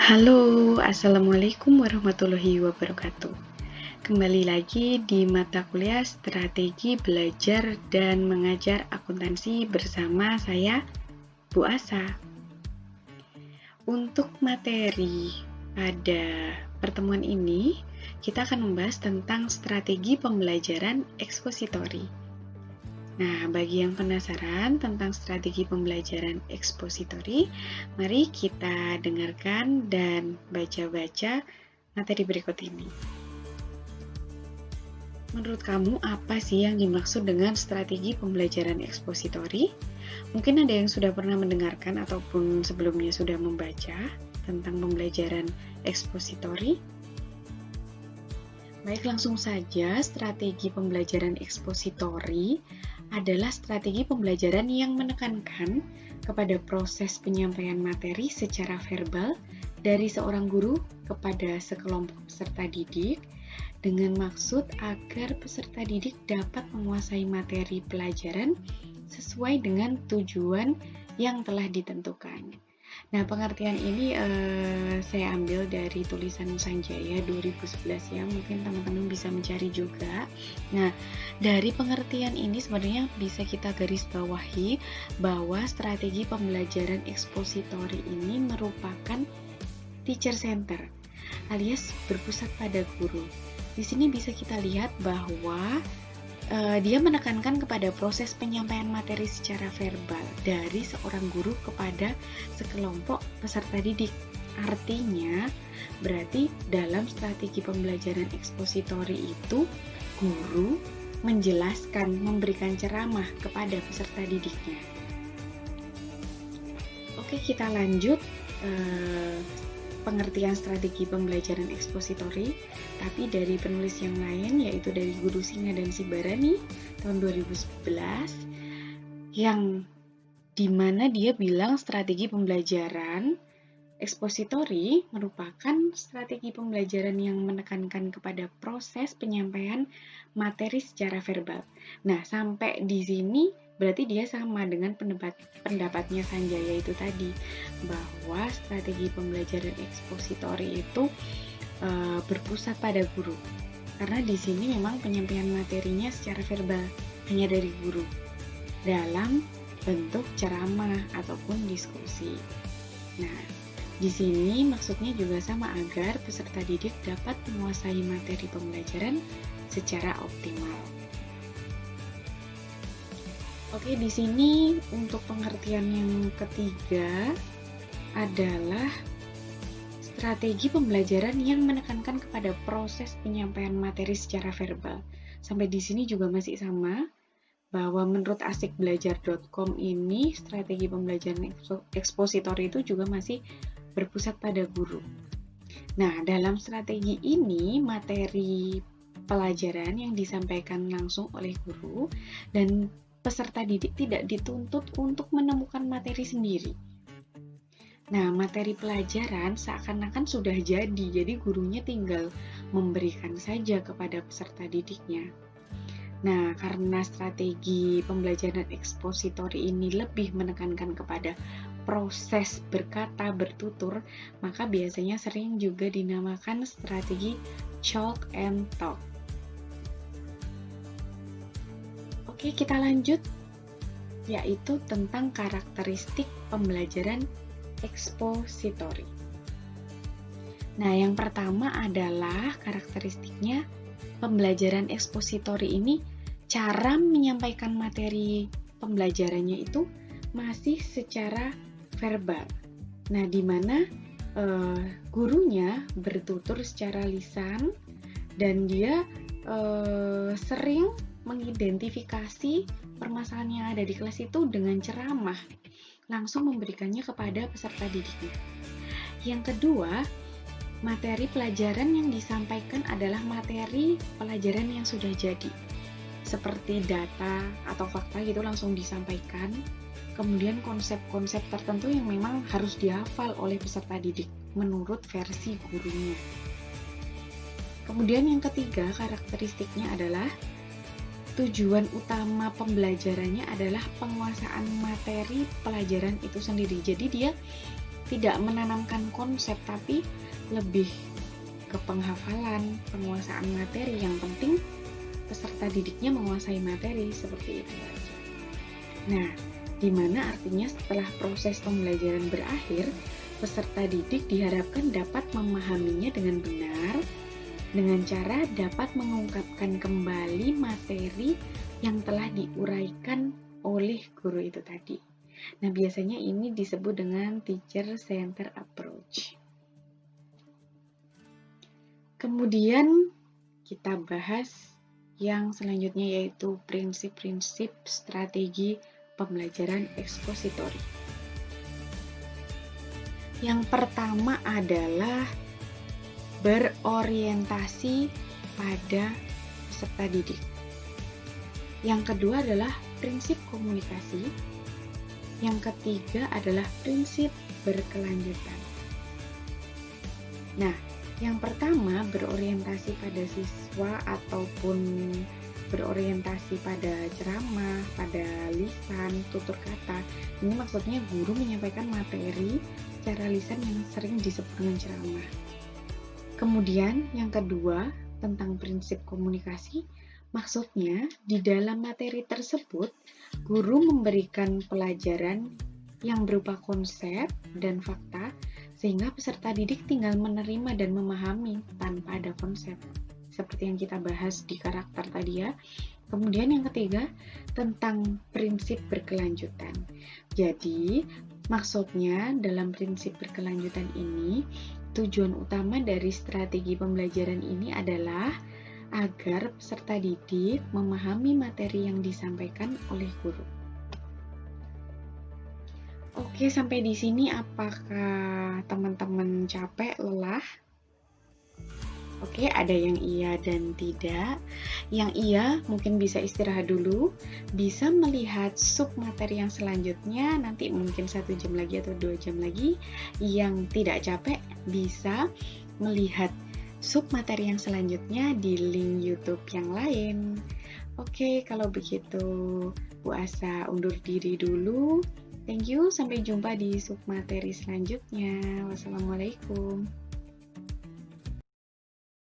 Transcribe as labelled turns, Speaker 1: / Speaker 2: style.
Speaker 1: Halo, Assalamualaikum warahmatullahi wabarakatuh. Kembali lagi di mata kuliah Strategi Belajar dan Mengajar Akuntansi bersama saya, Bu Asa. Untuk materi pada pertemuan ini, kita akan membahas tentang strategi pembelajaran ekspositori. Nah, bagi yang penasaran tentang strategi pembelajaran ekspositori, mari kita dengarkan dan baca-baca materi berikut ini. Menurut kamu, apa sih yang dimaksud dengan strategi pembelajaran ekspositori? Mungkin ada yang sudah pernah mendengarkan ataupun sebelumnya sudah membaca tentang pembelajaran ekspositori. Baik, langsung saja, strategi pembelajaran ekspositori adalah strategi pembelajaran yang menekankan kepada proses penyampaian materi secara verbal dari seorang guru kepada sekelompok peserta didik dengan maksud agar peserta didik dapat menguasai materi pelajaran sesuai dengan tujuan yang telah ditentukan. Nah, pengertian ini saya ambil dari tulisan Sanjaya 2011 ya, mungkin teman-teman bisa mencari juga. Nah, dari pengertian ini sebenarnya bisa kita garis bawahi bahwa strategi pembelajaran ekspositori ini merupakan teacher center alias berpusat pada guru. Di sini bisa kita lihat bahwa dia menekankan kepada proses penyampaian materi secara verbal dari seorang guru kepada sekelompok peserta didik. Artinya, berarti dalam strategi pembelajaran ekspositori itu, guru menjelaskan, memberikan ceramah kepada peserta didiknya. Oke, kita lanjut pengertian strategi pembelajaran ekspositori, tapi dari penulis yang lain, yaitu dari Guru Singa dan Sibarani tahun 2011, yang dimana dia bilang strategi pembelajaran ekspositori merupakan strategi pembelajaran yang menekankan kepada proses penyampaian materi secara verbal. Nah, sampai di sini berarti dia sama dengan pendapatnya Sanjaya itu tadi, bahwa strategi pembelajaran ekspositori itu berpusat pada guru. Karena di sini memang penyampaian materinya secara verbal, hanya dari guru, dalam bentuk ceramah ataupun diskusi. Nah, di sini maksudnya juga sama agar peserta didik dapat menguasai materi pembelajaran secara optimal. Oke, di sini untuk pengertian yang ketiga adalah strategi pembelajaran yang menekankan kepada proses penyampaian materi secara verbal. Sampai di sini juga masih sama, bahwa menurut asikbelajar.com ini strategi pembelajaran ekspositori itu juga masih berpusat pada guru. Nah, dalam strategi ini materi pelajaran yang disampaikan langsung oleh guru dan peserta didik tidak dituntut untuk menemukan materi sendiri. Nah, materi pelajaran seakan-akan sudah jadi gurunya tinggal memberikan saja kepada peserta didiknya. Nah, karena strategi pembelajaran ekspositori ini lebih menekankan kepada proses berkata, bertutur, maka biasanya sering juga dinamakan strategi chalk and talk. Oke, kita lanjut, yaitu tentang karakteristik pembelajaran ekspositori. Nah, yang pertama adalah karakteristiknya pembelajaran ekspositori ini cara menyampaikan materi pembelajarannya itu masih secara verbal. Nah, di mana gurunya bertutur secara lisan dan dia sering mengidentifikasi permasalahan yang ada di kelas itu dengan ceramah, langsung memberikannya kepada peserta didiknya. Yang kedua, materi pelajaran yang disampaikan adalah materi pelajaran yang sudah jadi, seperti data atau fakta gitu langsung disampaikan. Kemudian konsep-konsep tertentu yang memang harus dihafal oleh peserta didik menurut versi gurunya. Kemudian yang ketiga, karakteristiknya adalah tujuan utama pembelajarannya adalah penguasaan materi pelajaran itu sendiri. Jadi dia tidak menanamkan konsep, tapi lebih ke penghafalan, penguasaan materi. Yang penting peserta didiknya menguasai materi, seperti itu aja. Nah, di mana artinya setelah proses pembelajaran berakhir, peserta didik diharapkan dapat memahaminya dengan benar, dengan cara dapat mengungkapkan kembali materi yang telah diuraikan oleh guru itu tadi. Nah, biasanya ini disebut dengan teacher center approach. Kemudian kita bahas yang selanjutnya, yaitu prinsip-prinsip strategi pembelajaran ekspositori. Yang pertama adalah berorientasi pada peserta didik. Yang kedua adalah prinsip komunikasi. Yang ketiga adalah prinsip berkelanjutan. Nah, yang pertama berorientasi pada siswa ataupun berorientasi pada ceramah, pada lisan, tutur kata. Ini maksudnya guru menyampaikan materi secara lisan yang sering disebut dengan ceramah. Kemudian yang kedua tentang prinsip komunikasi, maksudnya di dalam materi tersebut guru memberikan pelajaran yang berupa konsep dan fakta sehingga peserta didik tinggal menerima dan memahami tanpa ada konsep. Seperti yang kita bahas di karakter tadi ya. Kemudian yang ketiga tentang prinsip berkelanjutan. Jadi maksudnya dalam prinsip berkelanjutan ini, tujuan utama dari strategi pembelajaran ini adalah agar peserta didik memahami materi yang disampaikan oleh guru. Oke, sampai di sini apakah teman-teman capek, lelah? Oke, ada yang iya dan tidak. Yang iya mungkin bisa istirahat dulu, bisa melihat sub materi yang selanjutnya, nanti mungkin 1 jam lagi atau 2 jam lagi. Yang tidak capek bisa melihat sub materi yang selanjutnya di link YouTube yang lain. Oke, kalau begitu Bu Asa undur diri dulu. Thank you, sampai jumpa di sub materi selanjutnya. Wassalamualaikum.